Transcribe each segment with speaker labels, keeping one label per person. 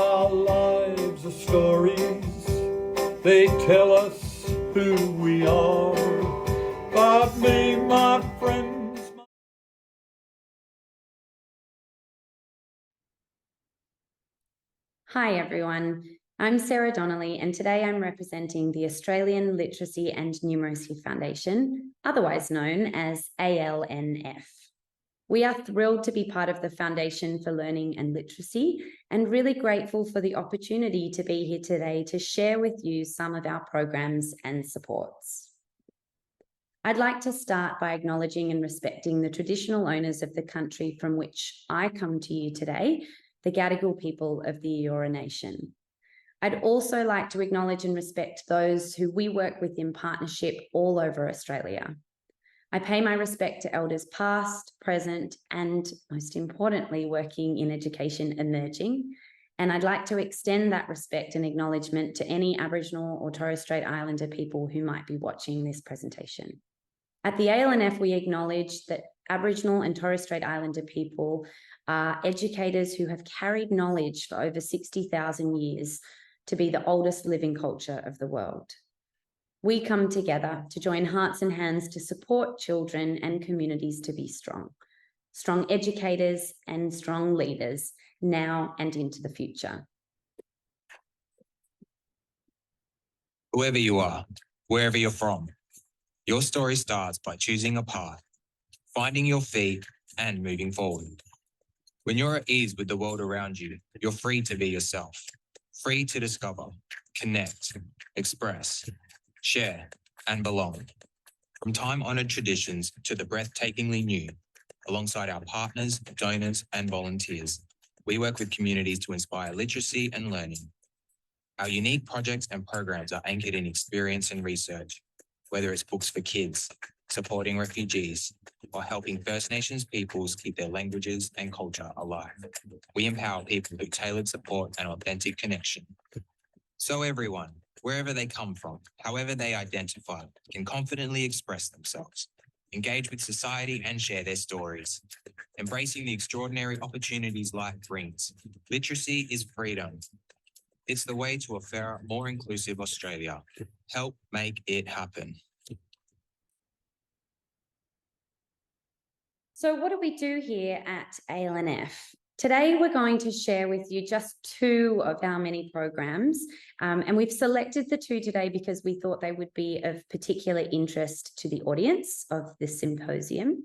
Speaker 1: Our lives are stories, they tell us who we are. But me, my friends.
Speaker 2: Hi everyone, I'm Sarah Donnelly and today I'm representing the Australian Literacy and Numeracy Foundation, otherwise known as ALNF. We are thrilled to be part of the Foundation for Learning and Literacy and really grateful for the opportunity to be here today to share with you some of our programs and supports. I'd like to start by acknowledging and respecting the traditional owners of the country from which I come to you today, the Gadigal people of the Eora Nation. I'd also like to acknowledge and respect those who we work with in partnership all over Australia. I pay my respect to elders past, present, and most importantly, working in education emerging. And I'd like to extend that respect and acknowledgement to any Aboriginal or Torres Strait Islander people who might be watching this presentation. At the ALNF, we acknowledge that Aboriginal and Torres Strait Islander people are educators who have carried knowledge for over 60,000 years to be the oldest living culture of the world. We come together to join hearts and hands to support children and communities to be strong educators and strong leaders now and into the future.
Speaker 3: Whoever you are, wherever you're from, your story starts by choosing a path, finding your feet, and moving forward. When you're at ease with the world around you, you're free to be yourself, free to discover, connect, express, share, and belong. From time-honoured traditions to the breathtakingly new, alongside our partners, donors, and volunteers, we work with communities to inspire literacy and learning. Our unique projects and programs are anchored in experience and research, whether it's books for kids, supporting refugees, or helping First Nations peoples keep their languages and culture alive. We empower people through tailored support and authentic connection. So everyone, wherever they come from, however they identify, can confidently express themselves, engage with society and share their stories. Embracing the extraordinary opportunities life brings. Literacy is freedom. It's the way to a fairer, more inclusive Australia. Help make it happen.
Speaker 2: So what do we do here at ALNF? Today, we're going to share with you just two of our many programs, and we've selected the two today because we thought they would be of particular interest to the audience of this symposium.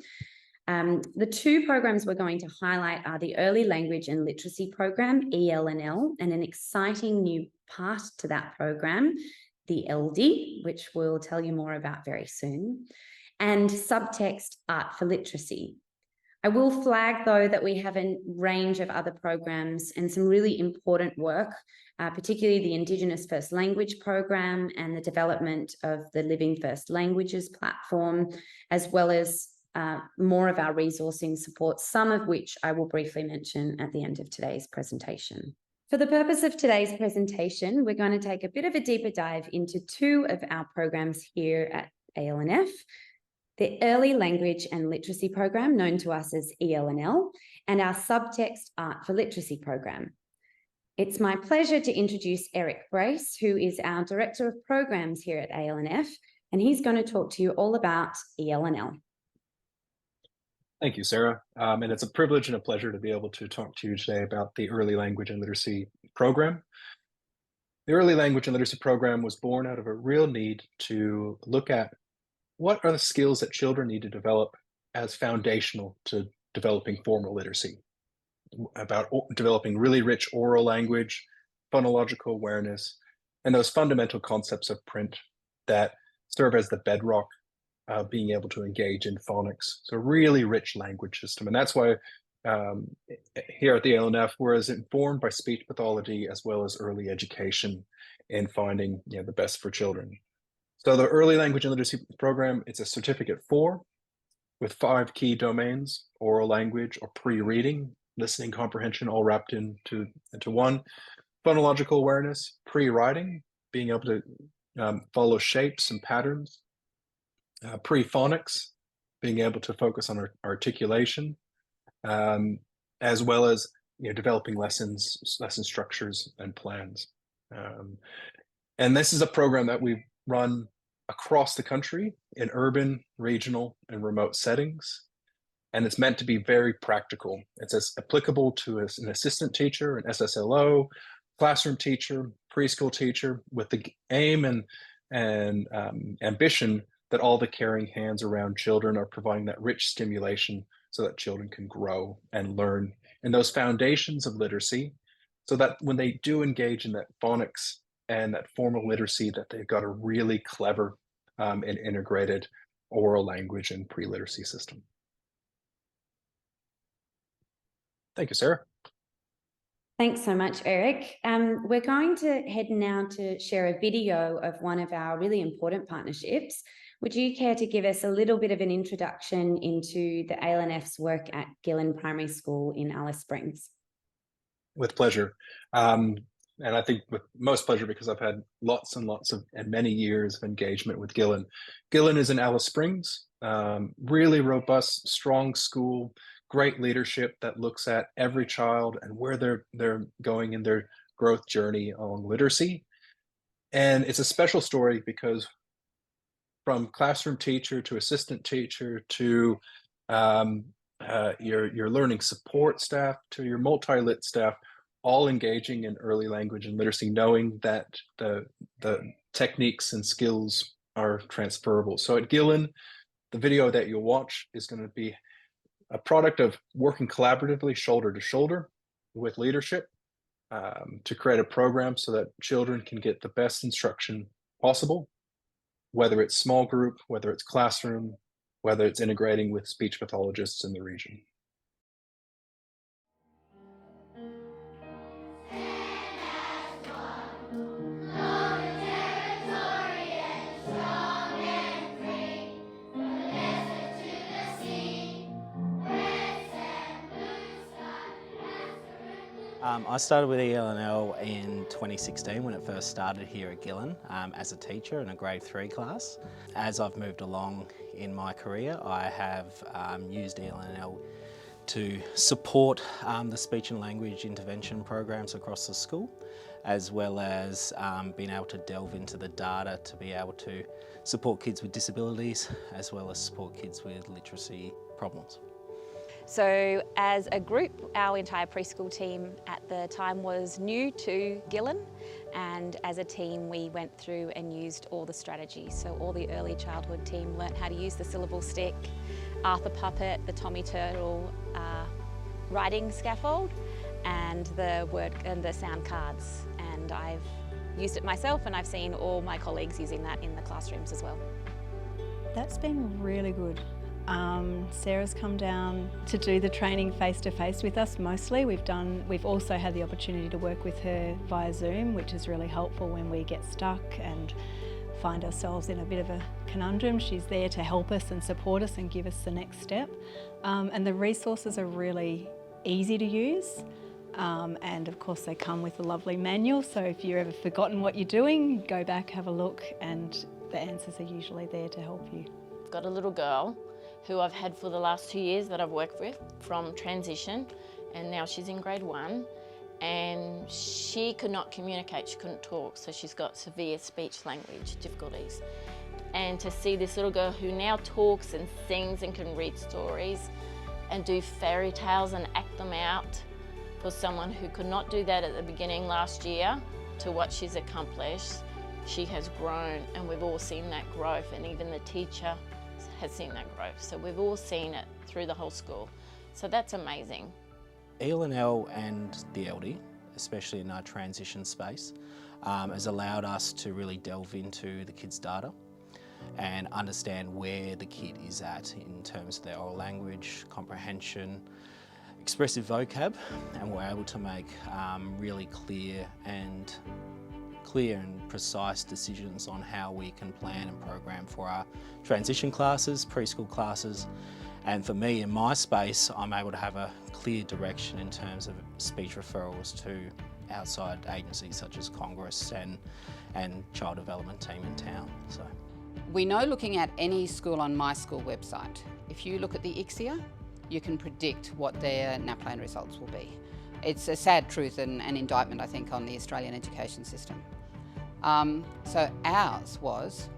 Speaker 2: The two programs we're going to highlight are the Early Language and Literacy Program, ELNL, and an exciting new part to that program, the LD, which we'll tell you more about very soon, and Subtext Art for Literacy. I will flag, though, that we have a range of other programs and some really important work, particularly the Indigenous First Language program and the development of the Living First Languages platform, as well as more of our resourcing support, some of which I will briefly mention at the end of today's presentation. For the purpose of today's presentation, we're going to take a bit of a deeper dive into two of our programs here at ALNF. The Early Language and Literacy program, known to us as ELNL, and our Subtext Art for Literacy program. It's my pleasure to introduce Eric Brace, who is our Director of Programs here at ALNF, and he's going to talk to you all about ELNL.
Speaker 4: Thank you, Sarah. And it's a privilege and a pleasure to be able to talk to you today about the Early Language and Literacy program. The Early Language and Literacy program was born out of a real need to look at what are the skills that children need to develop as foundational to developing formal literacy, about developing really rich oral language, phonological awareness, and those fundamental concepts of print that serve as the bedrock of being able to engage in phonics. So really rich language system. And that's why here at the ALNF, we're as informed by speech pathology as well as early education in finding the best for children. So the Early Language and Literacy program, it's a certificate 4 with 5 key domains: oral language or pre-reading, listening comprehension, all wrapped into one; phonological awareness, pre-writing, being able to follow shapes and patterns; pre-phonics, being able to focus on articulation, as well as developing lessons, lesson structures, and plans. And this is a program that we run across the country in urban, regional, and remote settings. And it's meant to be very practical. It's as applicable to an assistant teacher, an SSLO, classroom teacher, preschool teacher, with the aim and ambition that all the caring hands around children are providing that rich stimulation so that children can grow and learn in those foundations of literacy, so that when they do engage in that phonics and that formal literacy, that they've got a really clever and integrated oral language and pre-literacy system. Thank you, Sarah.
Speaker 2: Thanks so much, Eric. We're going to head now to share a video of one of our really important partnerships. Would you care to give us a little bit of an introduction into the ALNF's work at Gillen Primary School in Alice Springs?
Speaker 4: With pleasure. And I think with most pleasure, because I've had lots and lots of and many years of engagement with Gillen. Gillen is in Alice Springs, really robust, strong school, great leadership that looks at every child and where they're going in their growth journey along literacy. And it's a special story because from classroom teacher to assistant teacher to your learning support staff to your multi-lit staff, all engaging in early language and literacy, knowing that the techniques and skills are transferable. So at Gillen, the video that you'll watch is going to be a product of working collaboratively, shoulder to shoulder with leadership to create a program so that children can get the best instruction possible, whether it's small group, whether it's classroom, whether it's integrating with speech pathologists in the region.
Speaker 5: I started with ELNL in 2016 when it first started here at Gillen as a teacher in a grade 3 class. As I've moved along in my career, I have used ELNL to support the speech and language intervention programs across the school, as well as being able to delve into the data to be able to support kids with disabilities, as well as support kids with literacy problems.
Speaker 6: So as a group, our entire preschool team at the time was new to Gillen, and as a team we went through and used all the strategies. So all the early childhood team learnt how to use the syllable stick, Arthur Puppet, the Tommy Turtle writing scaffold, and the word and the sound cards. And I've used it myself, and I've seen all my colleagues using that in the classrooms as well.
Speaker 7: That's been really good. Sarah's come down to do the training face-to-face with us mostly. We've also had the opportunity to work with her via Zoom, which is really helpful when we get stuck and find ourselves in a bit of a conundrum. She's there to help us and support us and give us the next step. And the resources are really easy to use. And of course they come with a lovely manual, so if you've ever forgotten what you're doing, go back, have a look, and the answers are usually there to help you.
Speaker 8: I've got a little girl who I've had for the last 2 years that I've worked with from transition, and now she's in grade 1, and she could not communicate, she couldn't talk, so she's got severe speech language difficulties. And to see this little girl who now talks and sings and can read stories and do fairy tales and act them out, for someone who could not do that at the beginning last year to what she's accomplished, she has grown, and we've all seen that growth, and even the teacher has seen that growth. So we've all seen it through the whole school. So that's amazing.
Speaker 5: ELNL and the LD, especially in our transition space, has allowed us to really delve into the kids' data and understand where the kid is at in terms of their oral language, comprehension, expressive vocab, and we're able to make really clear and precise decisions on how we can plan and program for our transition classes, preschool classes. And for me, in my space, I'm able to have a clear direction in terms of speech referrals to outside agencies such as Congress and Child Development Team in town. So
Speaker 9: we know, looking at any school on My School website, if you look at the ICSIA, you can predict what their NAPLAN results will be. it's a sad truth and an indictment, I think, on the Australian education system. So ours was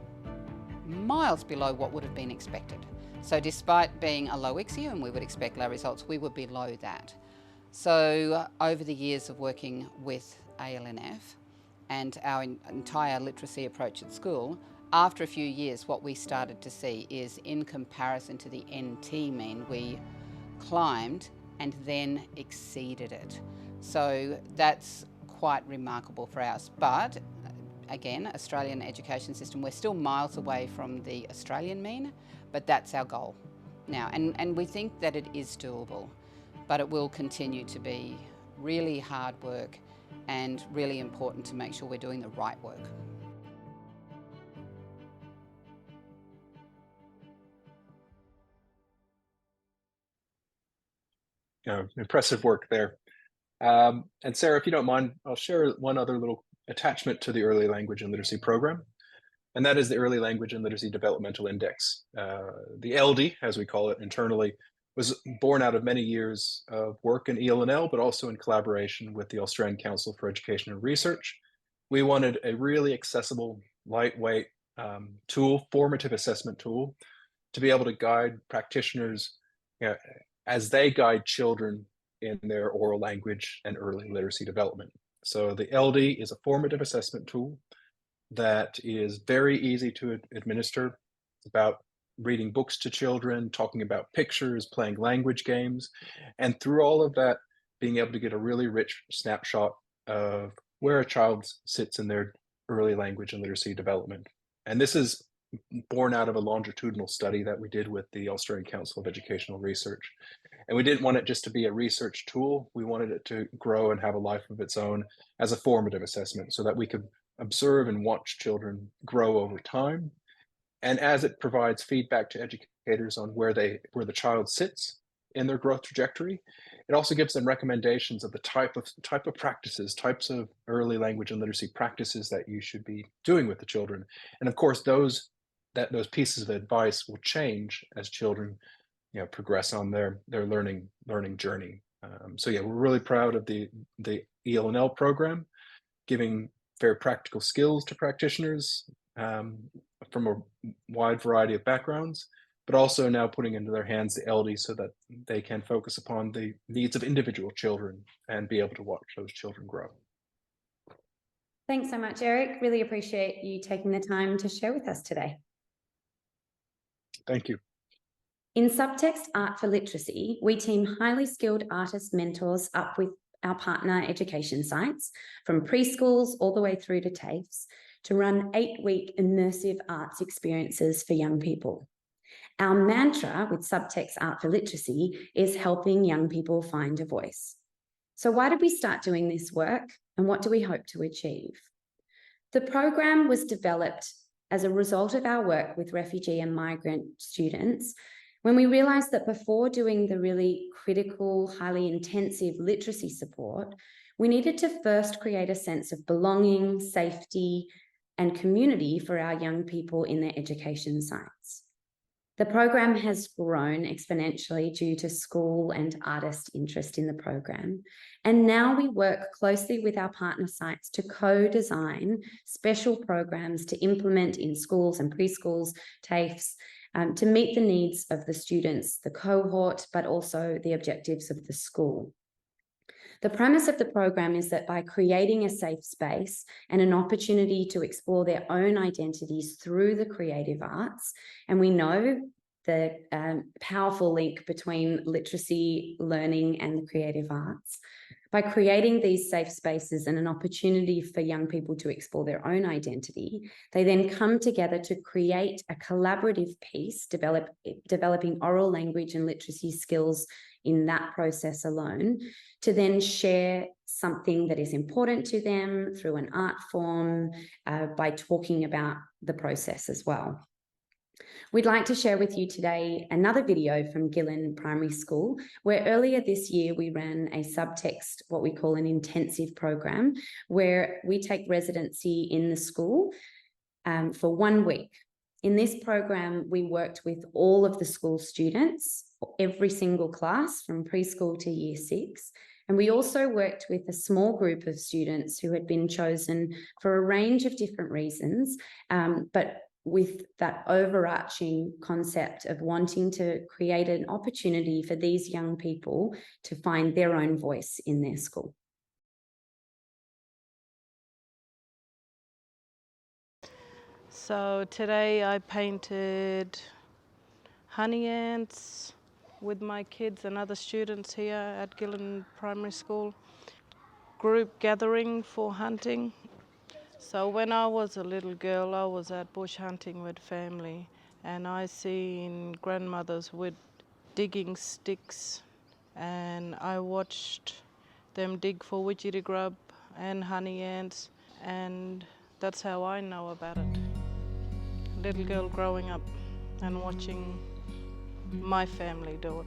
Speaker 9: miles below what would have been expected. So despite being a low ICSEA, and we would expect low results, we were below that. So over the years of working with ALNF and our entire literacy approach at school, after a few years, what we started to see is, in comparison to the NT mean, we climbed and then exceeded it. So that's quite remarkable for us. But again, Australian education system, we're still miles away from the Australian mean, but that's our goal now. And we think that it is doable, but it will continue to be really hard work and really important to make sure we're doing the right work.
Speaker 4: Impressive work there. And Sarah, if you don't mind, I'll share one other little attachment to the Early Language and Literacy program, and that is the Early Language and Literacy Developmental Index. The LD, as we call it internally, was born out of many years of work in ELNL, but also in collaboration with the Australian Council for Education and Research. We wanted a really accessible, lightweight tool, formative assessment tool, to be able to guide practitioners as they guide children in their oral language and early literacy development. So the LD is a formative assessment tool that is very easy to administer. It's about reading books to children, talking about pictures, playing language games, and through all of that, being able to get a really rich snapshot of where a child sits in their early language and literacy development. And this is born out of a longitudinal study that we did with the Australian Council of Educational Research. And we didn't want it just to be a research tool. We wanted it to grow and have a life of its own as a formative assessment so that we could observe and watch children grow over time. And as it provides feedback to educators on where the child sits in their growth trajectory, it also gives them recommendations of the type of practices, types of early language and literacy practices that you should be doing with the children. And of course, those pieces of advice will change as children progress on their learning journey. So yeah, we're really proud of the ELNL program, giving very practical skills to practitioners from a wide variety of backgrounds, but also now putting into their hands the LD so that they can focus upon the needs of individual children and be able to watch those children grow.
Speaker 2: Thanks so much, Eric. Really appreciate you taking the time to share with us today.
Speaker 4: Thank you.
Speaker 2: In Subtext Art for Literacy, we team highly skilled artist mentors up with our partner education sites, from preschools all the way through to TAFEs, to run 8-week immersive arts experiences for young people. Our mantra with Subtext Art for Literacy is helping young people find a voice. So why did we start doing this work, and what do we hope to achieve? The program was developed as a result of our work with refugee and migrant students, when we realised that before doing the really critical, highly intensive literacy support, we needed to first create a sense of belonging, safety, and community for our young people in their education sites. The program has grown exponentially due to school and artist interest in the program. And now we work closely with our partner sites to co-design special programs to implement in schools and preschools, TAFEs, to meet the needs of the students, the cohort, but also the objectives of the school. The premise of the program is that by creating a safe space and an opportunity to explore their own identities through the creative arts, and we know the powerful link between literacy learning and the creative arts, by creating these safe spaces and an opportunity for young people to explore their own identity, they then come together to create a collaborative piece, developing oral language and literacy skills in that process alone, to then share something that is important to them through an art form by talking about the process as well. We'd like to share with you today another video from Gillen Primary School, where earlier this year we ran a subtext, what we call an intensive program, where we take residency in the school for 1 week. In this program, we worked with all of the school students, every single class from preschool to year 6, And we also worked with a small group of students who had been chosen for a range of different reasons, but with that overarching concept of wanting to create an opportunity for these young people to find their own voice in their school.
Speaker 10: So today I painted honey ants with my kids and other students here at Gillen Primary School. Group gathering for hunting. So when I was a little girl, I was at bush hunting with family, and I seen grandmothers with digging sticks, and I watched them dig for widgery grub and honey ants, and that's how I know about it. Little girl growing up and watching my family do it.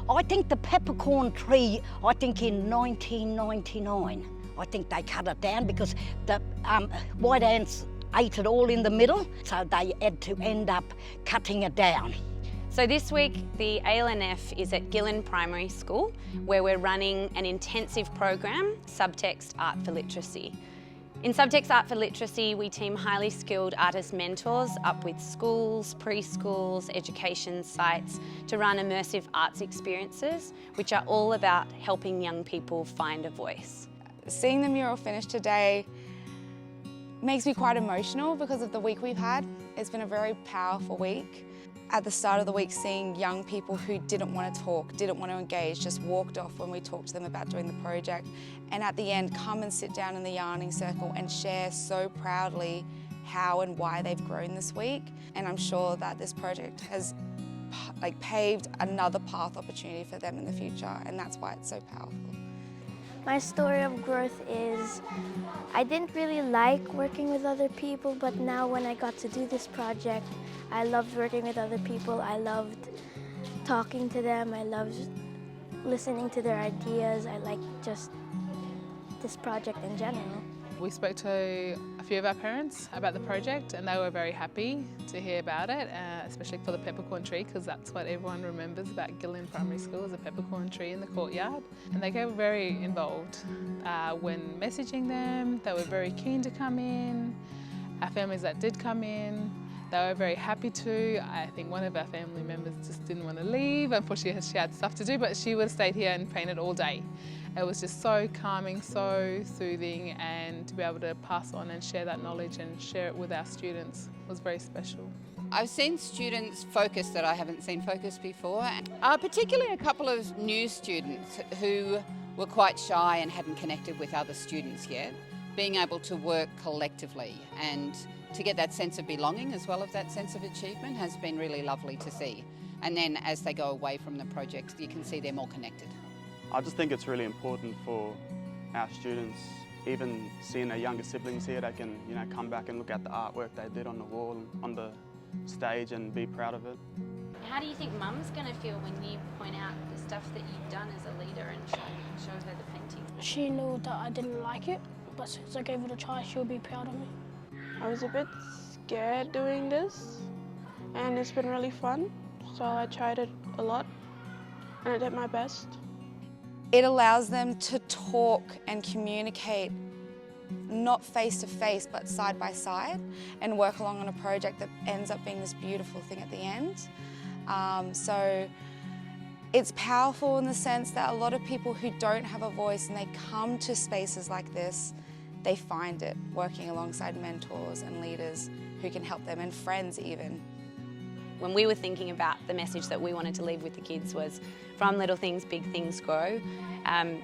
Speaker 11: I think the peppercorn tree, I think in 1999, I think they cut it down because the white ants ate it all in the middle, so they had to end up cutting it down.
Speaker 6: So this week, the ALNF is at Gillen Primary School, where we're running an intensive program, Subtext Art for Literacy. In Subtext Art for Literacy, we team highly skilled artist mentors up with schools, preschools, education sites to run immersive arts experiences, which are all about helping young people find a voice.
Speaker 12: Seeing the mural finish today makes me quite emotional because of the week we've had. It's been a very powerful week. At the start of the week, seeing young people who didn't want to talk, didn't want to engage, just walked off when we talked to them about doing the project, and at the end come and sit down in the yarning circle and share so proudly how and why they've grown this week. And I'm sure that this project has paved another path opportunity for them in the future, and that's why it's so powerful.
Speaker 13: My story of growth is I didn't really like working with other people, but now when I got to do this project, I loved working with other people. I loved talking to them. I loved listening to their ideas. I like just this project in general.
Speaker 14: We spoke to a few of our parents about the project, and they were very happy to hear about it, especially for the peppercorn tree, because that's what everyone remembers about Gillen Primary School, is a peppercorn tree in the courtyard. And they got very involved when messaging them. They were very keen to come in. Our families that did come in, they were very happy to. I think one of our family members just didn't want to leave. Unfortunately, she had stuff to do, but she would have stayed here and painted all day. It was just so calming, so soothing, and to be able to pass on and share that knowledge and share it with our students was very special.
Speaker 9: I've seen students focus that I haven't seen focus before, particularly a couple of new students who were quite shy and hadn't connected with other students yet. Being able to work collectively and to get that sense of belonging as well as that sense of achievement has been really lovely to see. And then as they go away from the project, you can see they're more connected.
Speaker 15: I just think it's really important for our students, even seeing their younger siblings here, they can, come back and look at the artwork they did on the wall, on the stage, and be proud of it.
Speaker 6: How do you think Mum's going to feel when you point out the stuff that you've done as a leader and show her the painting?
Speaker 16: She knew that I didn't like it, but since I gave it a try, she'll be proud of me.
Speaker 17: I was a bit scared doing this, and it's been really fun, so I tried it a lot, and I did my best.
Speaker 12: It allows them to talk and communicate, not face to face, but side by side, and work along on a project that ends up being this beautiful thing at the end. So it's powerful in the sense that a lot of people who don't have a voice and they come to spaces like this, they find it working alongside mentors and leaders who can help them, and friends even.
Speaker 6: When we were thinking about the message that we wanted to leave with the kids was, from little things, big things grow.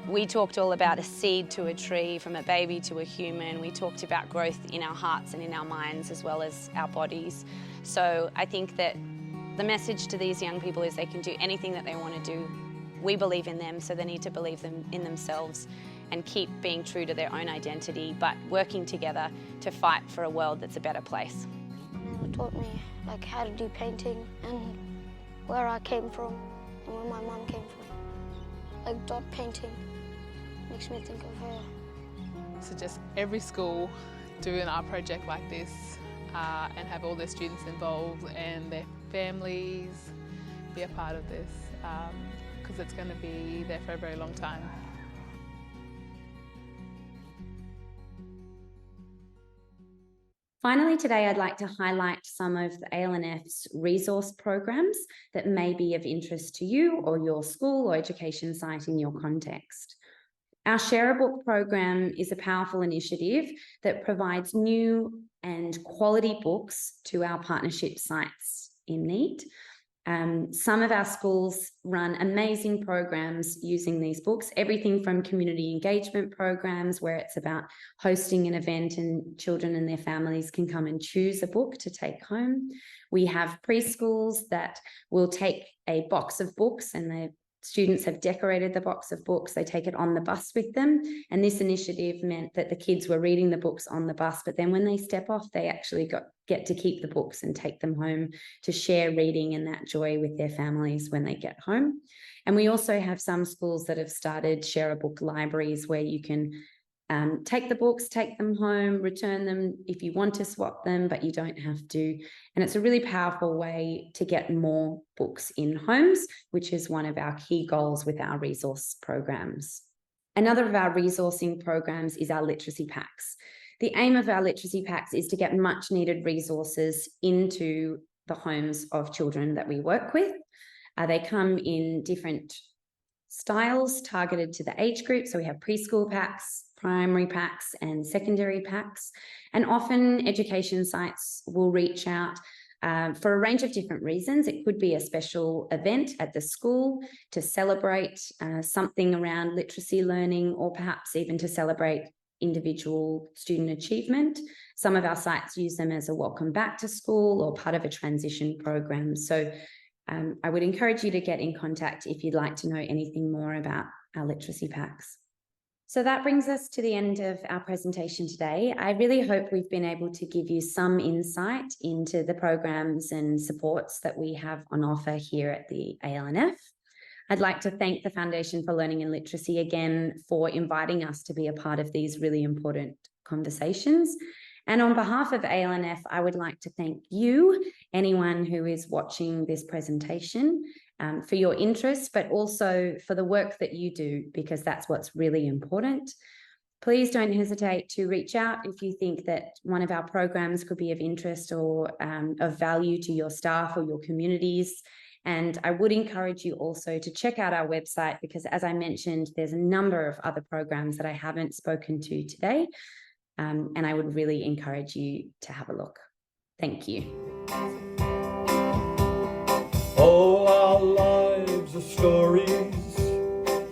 Speaker 6: We talked all about a seed to a tree, from a baby to a human. We talked about growth in our hearts and in our minds as well as our bodies. So I think that the message to these young people is they can do anything that they want to do. We believe in them, so they need to believe in themselves and keep being true to their own identity, but working together to fight for a world that's a better place.
Speaker 13: It taught me how to do painting and where I came from and where my mum came from. Dot painting makes me think of her.
Speaker 14: So just every school do an art project like this and have all their students involved and their families be a part of this. because it's going to be there for a very long time.
Speaker 2: Finally, today I'd like to highlight some of the ALNF's resource programs that may be of interest to you or your school or education site in your context. Our Share a Book program is a powerful initiative that provides new and quality books to our partnership sites in need. Some of our schools run amazing programs using these books, everything from community engagement programs where it's about hosting an event and children and their families can come and choose a book to take home. We have preschools that will take a box of books and the students have decorated the box of books. They take it on the bus with them. And this initiative meant that the kids were reading the books on the bus, but then when they step off, they actually get to keep the books and take them home to share reading and that joy with their families when they get home. And we also have some schools that have started Share a Book libraries where you can take the books, take them home, return them if you want to swap them, but you don't have to. And it's a really powerful way to get more books in homes, which is one of our key goals with our resource programs. Another of our resourcing programs is our literacy packs. The aim of our literacy packs is to get much needed resources into the homes of children that we work with. They come in different styles targeted to the age group. So we have preschool packs, primary packs and secondary packs. And often education sites will reach out for a range of different reasons. It could be a special event at the school to celebrate something around literacy learning, or perhaps even to celebrate individual student achievement. Some of our sites use them as a welcome back to school or part of a transition program. So I would encourage you to get in contact if you'd like to know anything more about our literacy packs. So that brings us to the end of our presentation today. I really hope we've been able to give you some insight into the programs and supports that we have on offer here at the ALNF. I'd like to thank the Foundation for Learning and Literacy again for inviting us to be a part of these really important conversations. And on behalf of ALNF, I would like to thank you, anyone who is watching this presentation, for your interest, but also for the work that you do, because that's what's really important. Please don't hesitate to reach out if you think that one of our programs could be of interest or of value to your staff or your communities. And I would encourage you also to check out our website, because as I mentioned, there's a number of other programs that I haven't spoken to today. And I would really encourage you to have a look. Thank you.
Speaker 1: All our lives are stories,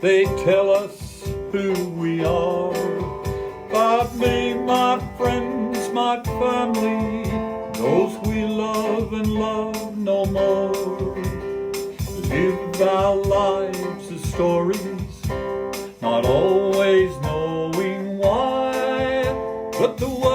Speaker 1: they tell us who we are. But me, my friends, my family, those we love and love no more. Live our lives as stories, not always knowing why, but the way